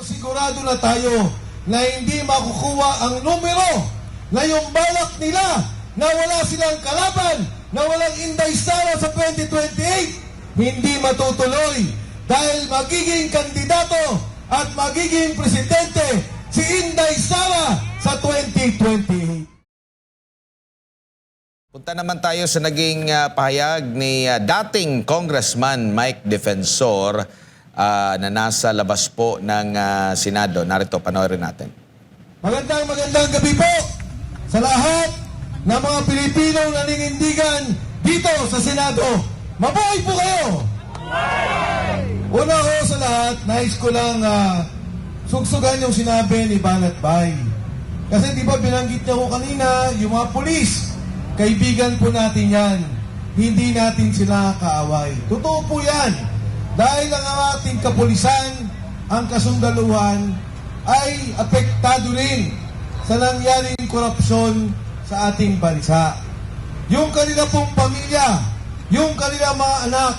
Sigurado na tayo na hindi makukuha ang numero na yung balak nila na wala silang kalaban, na walang Inday Sara sa 2028, hindi matutuloy dahil magiging kandidato at magiging presidente si Inday Sara sa 2028. Punta naman tayo sa naging pahayag ni dating Congressman Mike Defensor na nasa labas po ng Senado. Narito, panoorin natin. Magandang gabi po sa lahat ng mga Pilipinong naninindigan dito sa Senado. Mabuhay po kayo! Una ko sa lahat, nais ko lang sugsugan yung sinabi ni Banat Bay. Kasi di ba binanggit niya ko kanina, yung mga pulis, kaibigan po natin yan. Hindi natin sila kaaway. Totoo po yan. Dahil ang ating kapulisan, ang kasundaluhan, ay apektado rin sa nangyaring korupsyon sa ating bansa. Yung kanila pong pamilya, yung kanila mga anak,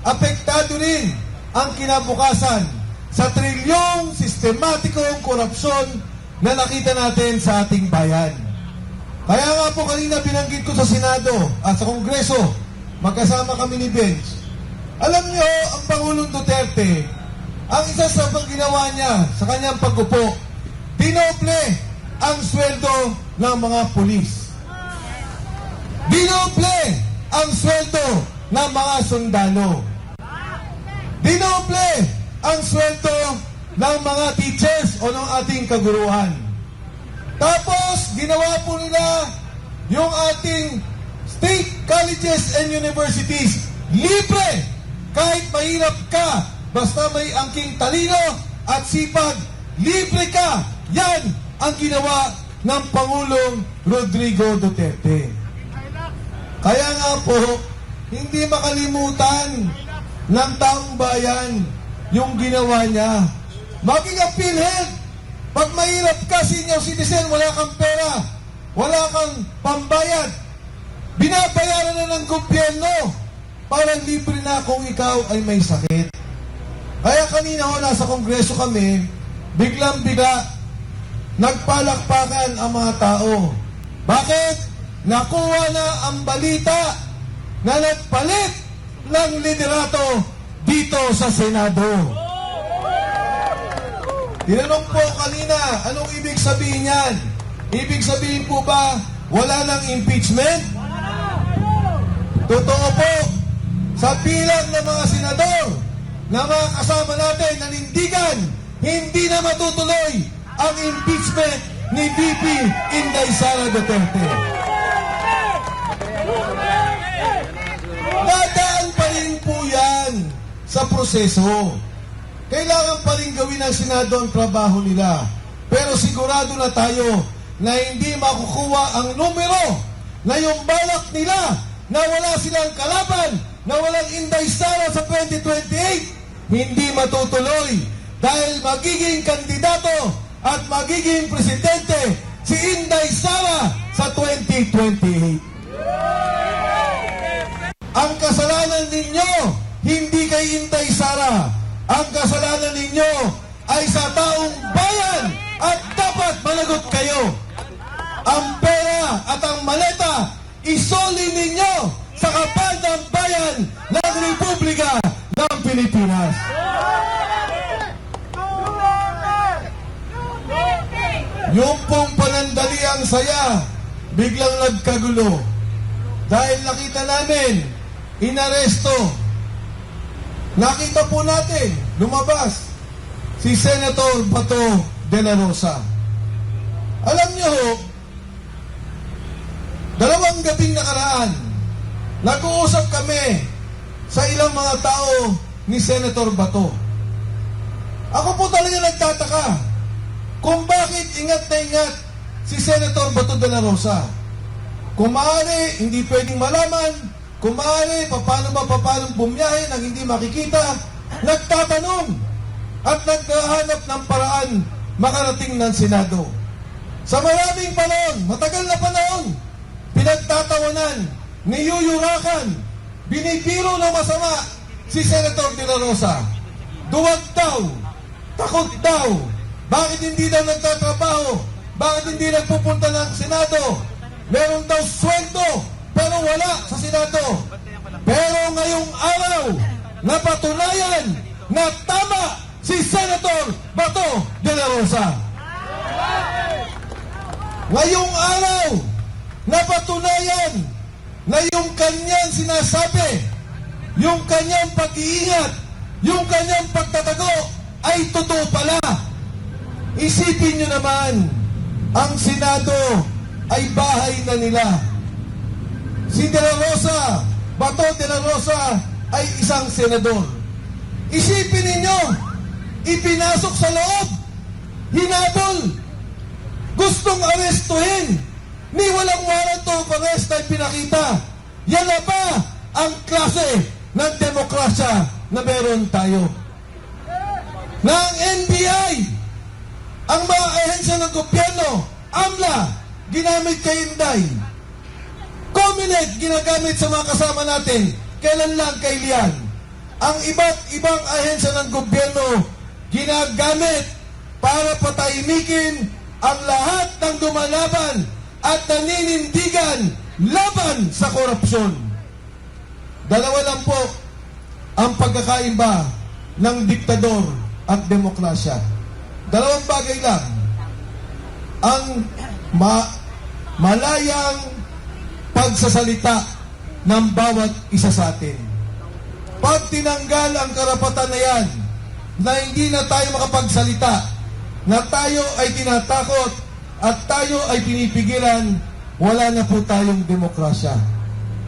apektado rin ang kinabukasan sa trilyong sistematikong korupsyon na nakita natin sa ating bayan. Kaya nga po kanina binanggit ko sa Senado at sa Kongreso, magkasama kami ni Benz. Alam niyo, ang Pangulong Duterte, ang isa sa ginawa niya sa kanyang pag-upo, dinoble ang sweldo ng mga pulis. Dinoble ang sweldo ng mga sundalo. Dinoble ang sweldo ng mga teachers o ng ating kaguruan. Tapos, ginawa po nila yung ating state colleges and universities libre. Kahit mahirap ka, basta may angking talino at sipag, libre ka. Yan ang ginawa ng Pangulong Rodrigo Duterte. Kaya nga po, hindi makalimutan ng taong bayan yung ginawa niya. Maging ang PhilHealth, pag mahirap ka, senior citizen, wala kang pera, wala kang pambayad, binabayaran na ng gobyerno. Parang libre na kung ikaw ay may sakit. Kaya kanina ho, nasa Kongreso kami, biglang-bigla, nagpalakpakan ang mga tao. Bakit? Nakuha na ang balita na nagpalit ng liderato dito sa Senado. Tinanong po kanina, anong ibig sabihin yan? Ibig sabihin po ba, wala nang impeachment? Totoo po. Sa bilang ng mga senador na mga kasama natin nanindigan, hindi na matutuloy ang impeachment ni VP Inday Sara Duterte. Dadaan pa rin po yan sa proseso. Kailangan pa rin gawin ng Senado ang trabaho nila. Pero sigurado na tayo na hindi makukuha ang numero na yung balak nila na wala silang kalaban, na walang Inday Sara sa 2028, hindi matutuloy dahil magiging kandidato at magiging presidente si Inday Sara sa 2028. Ang kasalanan ninyo, hindi kay Inday Sara. Ang kasalanan ninyo ay sa taong bayan at dapat managot kayo. Ang pera at ang maleta, isoli ninyo sa kapal ng bayan ng Republika ng Pilipinas. Yung pong panandaliang saya, biglang nagkagulo. Dahil nakita namin, inaresto. Nakita po natin, lumabas, si Senator Bato de la Rosa. Alam niyo ho, 2 gabing nakaraan, nag-uusap kami sa ilang mga tao ni Senator Bato. Ako po talaga nagtataka kung bakit ingat na ingat si Senator Bato de la Rosa. Kung maaari, hindi pwedeng malaman. Kung maaari, paano bumiyahe nang hindi makikita. Nagtatanong at naghahanap ng paraan makarating ng Senado. Sa maraming panahon, matagal na panahon, pinagtatawanan, niyuyurakan, binibiro ng masama si Senator de la Rosa. Duwag daw. takot daw. Bakit hindi daw nagtatrabaho? Bakit hindi nagpupunta ng Senado? Meron daw sweldo, pero wala sa Senado. Pero ngayong araw, napatunayan na tama si Senator Bato de la Rosa. Ngayong araw, napatunayan na yung kanyang sinasabi, yung kanyang pag-iingat, yung kanyang pagtatago ay totoo pala. Isipin nyo naman, ang Senado ay bahay na nila. Si De La Rosa, Bato de la Rosa ay isang senador. Isipin ninyo, ipinasok sa loob, hinabol, gustong arestuhin, ni walang warrant of arrest ay pinakita. Yan na ba ang klase ng demokrasya na meron tayo? Na ang NBI, ang mga ahensya ng gobyerno, AMLA, ginamit kay Inday. Comelec, ginagamit sa mga kasama natin. Kailan lang kay Lian? Ang iba't ibang ahensya ng gobyerno, ginagamit para patahimikin ang lahat ng lumalaban at naninindigan laban sa korupsyon. Dalawa lang po ang pagkakaiba ng diktador at demokrasya. Dalawang bagay lang. Ang malayang pagsasalita ng bawat isa sa atin. Pag tinanggal ang karapatan na yan, na hindi na tayo makapagsalita, na tayo ay tinatakot at tayo ay pinipigilan, wala na po tayong demokrasya.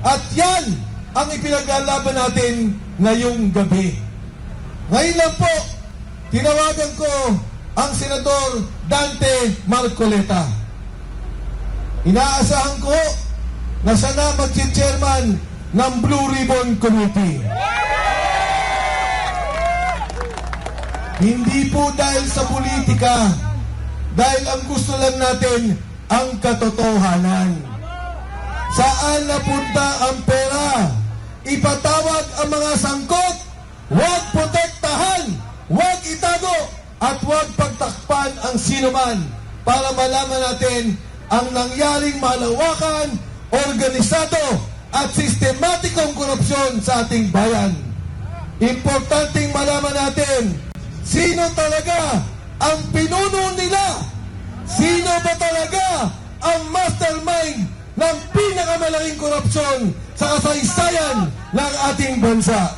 At yan ang ipinaglalaban natin ngayong gabi. Ngayon lang po, tinawagan ko ang Senador Dante Marcoleta. Inaasahan ko na siya na mag-chairman ng Blue Ribbon Committee. Hindi po dahil sa politika, dahil ang gusto lang natin ang katotohanan. Saan napunta ang pera? Ipatawag ang mga sangkot, huwag protektahan, huwag itago, at huwag pagtakpan ang sinuman para malaman natin ang nangyaring malawakan, organisado at sistematikong korupsyon sa ating bayan. Importanteng malaman natin sino talaga ang pinuno nila. Sino ba talaga ang mastermind ng pinakamalaking korupsyon sa kasaysayan ng ating bansa?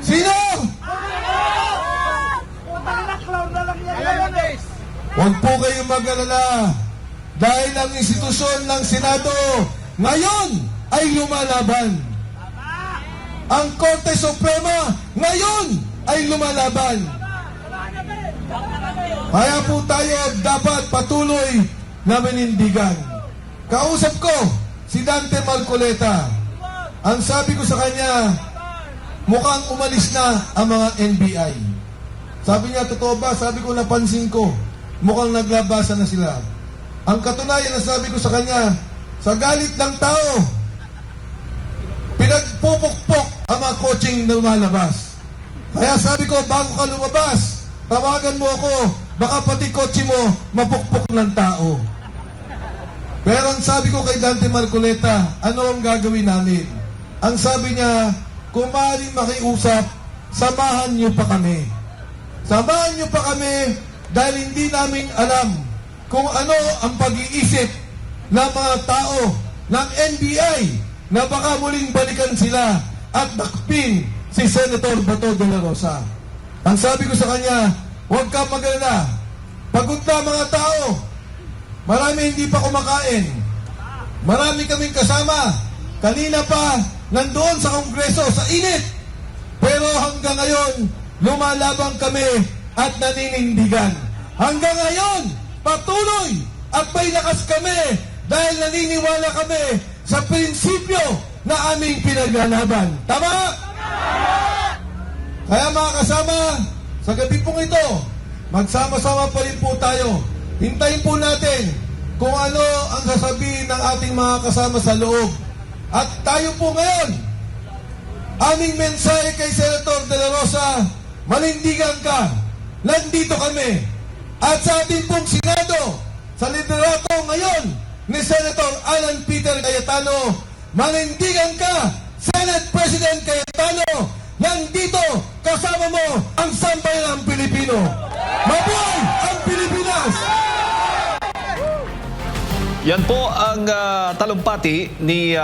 Sino? Huwag po kayong mag-alala dahil ang institusyon ng Senado ngayon ay lumalaban. Ang Korte Suprema ngayon ay lumalaban. Kaya po tayo dapat patuloy na manindigan. Kausap ko si Dante Marcoleta. Ang sabi ko sa kanya, mukhang umalis na ang mga NBI. Sabi niya, totoo ba? Sabi ko, napansin ko. Mukhang naglabasan na sila. Ang katunayan na sabi ko sa kanya, sa galit ng tao, pinagpupukpok ang mga coaching na lumalabas. Kaya sabi ko, bago ka lumabas, tawagan mo ako, baka pati kotse mo mapukpok ng tao. Pero ang sabi ko kay Dante Marcoleta, ano ang gagawin namin? Ang sabi niya, kung maaaring makiusap, samahan niyo pa kami. Samahan niyo pa kami dahil hindi namin alam kung ano ang pag-iisip ng mga tao ng NBI na baka muling balikan sila at nakpin si Senator Bato de la Rosa. Ang sabi ko sa kanya, huwag ka mag-alala. Pagod na mga tao. Marami hindi pa kumakain. Marami kaming kasama. Kanina pa, nandoon sa Kongreso, sa init. Pero hanggang ngayon, lumalabang kami at naninindigan. Hanggang ngayon, patuloy at may lakas kami dahil naniniwala kami sa prinsipyo na aming pinaglalaban. Tama? Kaya mga kasama, sa gabi pong ito, magsama-sama pa rin po tayo. Hintayin po natin kung ano ang sasabihin ng ating mga kasama sa loob. At tayo po ngayon, aming mensahe kay Senator De La Rosa, manindigan ka, nandito kami. At sa ating pong Senado, sa liderato ngayon ni Senator Alan Peter Cayetano, manindigan ka, Senate President Cayetano, nandito kasama mo ang sambayan ng Pilipino. Mabuhay ang Pilipinas! Yan po ang talumpati ni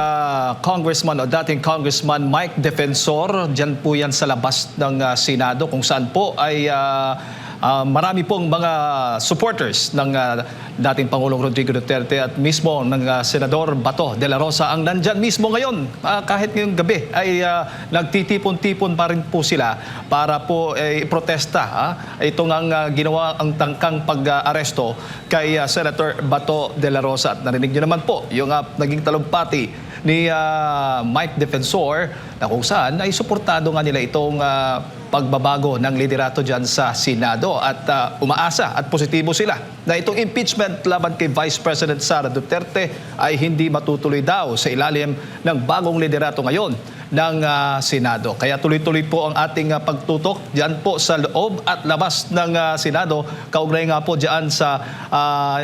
Congressman o dating Congressman Mike Defensor. Diyan po yan sa labas ng Senado kung saan po ay marami pong mga supporters ng dating Pangulong Rodrigo Duterte at mismo ng Senador Bato de la Rosa ang nandyan mismo ngayon. Kahit ngayong gabi ay nagtitipon-tipon pa rin po sila para po iprotesta. Itong ang ginawa ang tangkang pag-aresto kay Senator Bato de la Rosa. At narinig nyo naman po yung naging talumpati ni Mike Defensor na kung saan ay suportado nga nila itong pagbabago ng liderato dyan sa Senado at umaasa at positibo sila na itong impeachment laban kay Vice President Sara Duterte ay hindi matutuloy daw sa ilalim ng bagong liderato ngayon ng Senado. Kaya tuloy-tuloy po ang ating pagtutok dyan po sa loob at labas ng Senado. Kaugnay nga po dyan sa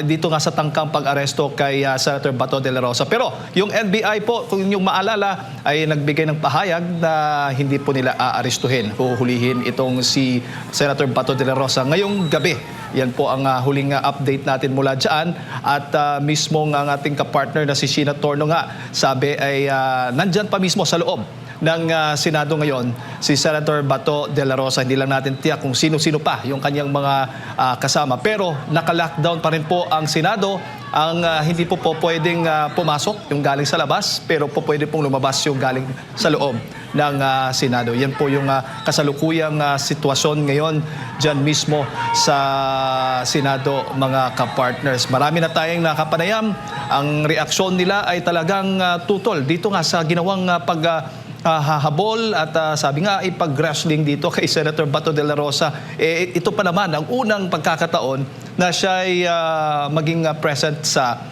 dito nga sa tangkang pag-aresto kay Senator Bato de la Rosa. Pero yung NBI po, kung yung maalala, ay nagbigay ng pahayag na hindi po nila aarestuhin. Huhulihin itong si Senator Bato de la Rosa ngayong gabi. Yan po ang huling update natin mula dyan. At mismo ang ating kapartner na si Sheena Torno nga, sabi ay nandyan pa mismo sa loob ng Senado ngayon, si Senator Bato de la Rosa. Hindi lang natin tiyak kung sino-sino pa yung kanyang mga kasama. Pero naka-lockdown pa rin po ang Senado. Ang hindi po pwedeng pumasok yung galing sa labas, pero po pwede pong lumabas yung galing sa loob ng Senado. Yan po yung kasalukuyang sitwasyon ngayon dyan mismo sa Senado, mga kapartners. Marami na tayong nakapanayam. Ang reaksyon nila ay talagang tutol dito nga sa ginawang hahabol at sabi nga ipag-wrestling dito kay Senator Bato de la Rosa. Ito pa naman ang unang pagkakataon na siya ay maging present sa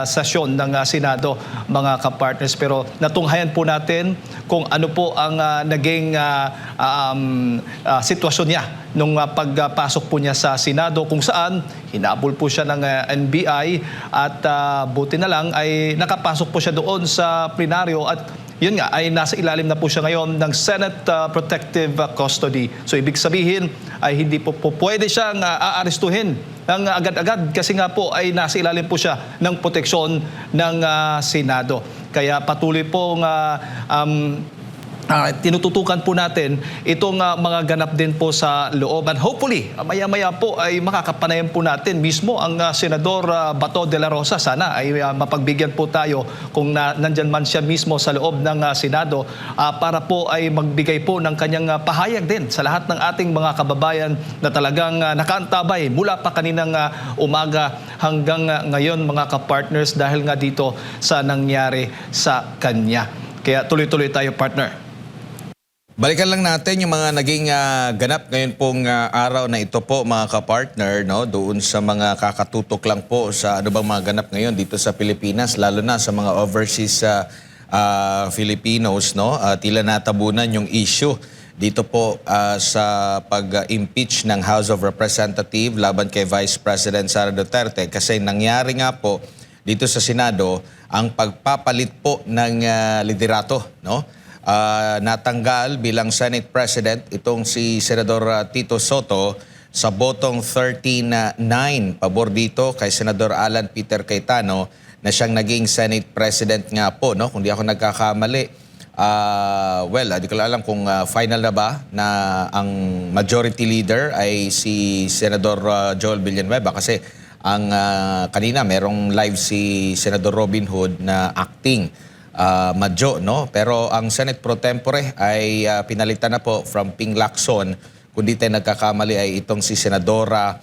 sesyon ng Senado, mga kapartners. Pero natunghayan po natin kung ano po ang naging sitwasyon niya nung pagpasok po niya sa Senado, kung saan hinabol po siya ng NBI at buti na lang ay nakapasok po siya doon sa plenaryo at yun nga, ay nasa ilalim na po siya ngayon ng Senate Protective Custody. So ibig sabihin ay hindi po pwede siyang aarestuhin ng agad-agad kasi nga po ay nasa ilalim po siya ng proteksyon ng Senado. Kaya patuloy pong tinututukan po natin itong mga ganap din po sa loob. And hopefully, maya-maya po ay makakapanayan po natin mismo ang Senador Bato de la Rosa. Sana ay mapagbigyan po tayo kung nandyan man siya mismo sa loob ng Senado para po ay magbigay po ng kanyang pahayag din sa lahat ng ating mga kababayan na talagang nakaantabay mula pa kaninang umaga hanggang ngayon, mga kapartners, dahil nga dito sa nangyari sa kanya. Kaya tuloy-tuloy tayo, partner. Balikan lang natin yung mga naging ganap ngayon pong araw na ito po, mga kapartner, no? Doon sa mga kakatutok lang po sa ano bang mga ganap ngayon dito sa Pilipinas, lalo na sa mga overseas Filipinos, no? Tila natabunan yung issue dito po sa pag-impeach ng House of Representatives laban kay Vice President Sara Duterte, kasi nangyari nga po dito sa Senado ang pagpapalit po ng liderato, no? Natanggal bilang Senate President itong si Senador Tito Soto sa botong 13-9 pabor dito kay Senador Alan Peter Cayetano na siyang naging Senate President nga po, no? Kung di ako nagkakamali, di ko alam kung final na ba na ang majority leader ay si Senador Joel Villanueva, kasi ang kanina merong live si Senador Robin Hood na acting Madjo, no? Pero ang Senate Pro Tempore ay pinalitan na po from Ping Lacson, kung di tayo nagkakamali ay itong si Senadora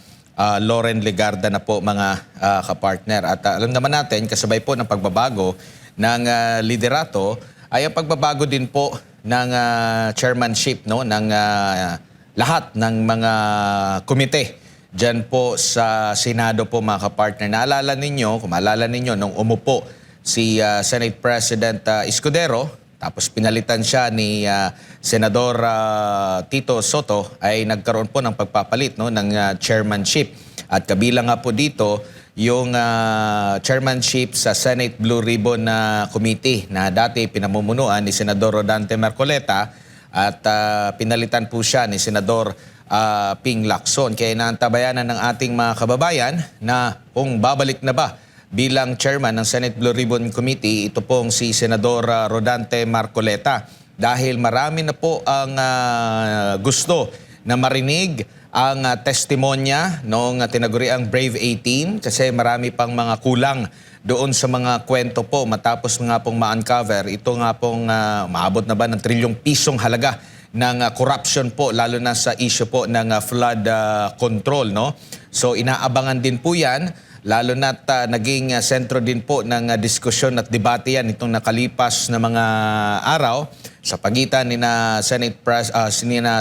Loren Legarda na po, mga kapartner. At alam naman natin, kasabay po ng pagbabago ng liderato ay ang pagbabago din po ng chairmanship, no? Ng lahat ng mga komite dyan po sa Senado po, mga kapartner. Kung maalala ninyo, nung umupo si Senate President Escudero, tapos pinalitan siya ni Senador Tito Soto, ay nagkaroon po ng pagpapalit, no, ng chairmanship. At kabilang nga po dito yung chairmanship sa Senate Blue Ribbon Committee na dati pinamumunuan ni Senador Rodante Marcoleta, at pinalitan po siya ni Senador Ping Lacson. Kaya naantabayanan ng ating mga kababayan na kung babalik na ba bilang chairman ng Senate Blue Ribbon Committee ito pong si Senador Rodante Marcoleta, dahil marami na po ang gusto na marinig ang testimonya noong tinaguriang Brave 18, kasi marami pang mga kulang doon sa mga kwento po matapos nga pong ma-uncover ito nga pong maabot na ba ng trilyong pisong halaga ng corruption po, lalo na sa issue po ng flood control, no? So inaabangan din po yan, lalo na't naging sentro din po ng diskusyon at debate yan itong nakalipas na mga araw sa pagitan ni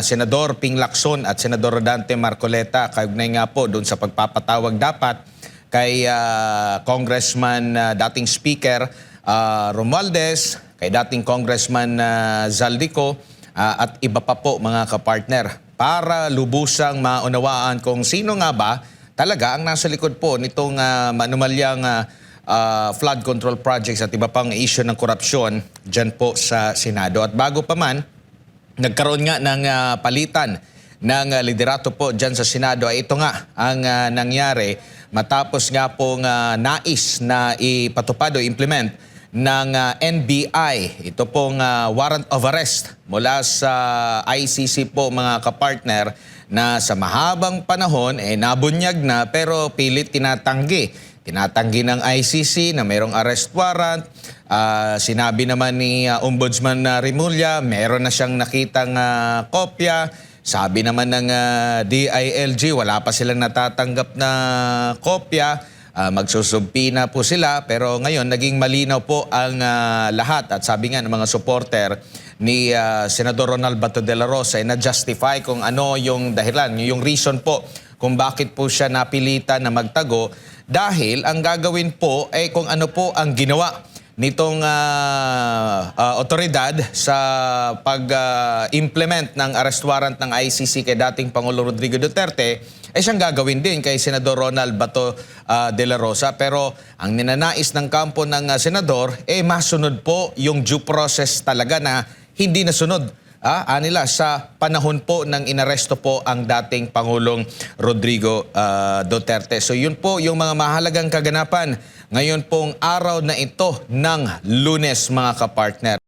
Senador Ping Lacson at Senador Rodante Marcoleta, kaugnay nga po doon sa pagpapatawag dapat kay Congressman dating Speaker Romualdez, kay dating Congressman Zaldico, at iba pa po mga kapartner, para lubusang maunawaan kung sino nga ba talaga ang nasa likod po nitong manumalyang flood control projects at iba pang issue ng korupsyon dyan po sa Senado. At bago pa man, nagkaroon nga ng palitan ng liderato po dyan sa Senado, ay ito nga ang nangyari matapos nga pong nais na ipatupad o implement ng NBI. Ito pong warrant of arrest mula sa ICC po mga kapartner, na sa mahabang panahon nabunyag na pero pilit tinatanggi. Tinatanggi ng ICC na mayroong arrest warrant. Sinabi naman ni Ombudsman Rimulya, meron na siyang nakitang kopya. Sabi naman ng DILG, wala pa silang natatanggap na kopya. Magsusumpi na po sila, pero ngayon naging malinaw po ang lahat. At sabi nga ng mga supporter ni Senador Ronald Bato de la Rosa ay na-justify kung ano yung dahilan, yung reason po kung bakit po siya napilitan na magtago, dahil ang gagawin po ay kung ano po ang ginawa nitong otoridad sa pag-implement ng arrest warrant ng ICC kay dating Pangulo Rodrigo Duterte, ay siyang gagawin din kay Senador Ronald Bato de la Rosa. Pero ang ninanais ng kampo ng senador, masunod po yung due process talaga na hindi nasunod anila sa panahon po ng inaresto po ang dating Pangulong Rodrigo Duterte. So yun po yung mga mahalagang kaganapan ngayon pong araw na ito ng Lunes mga kapartner.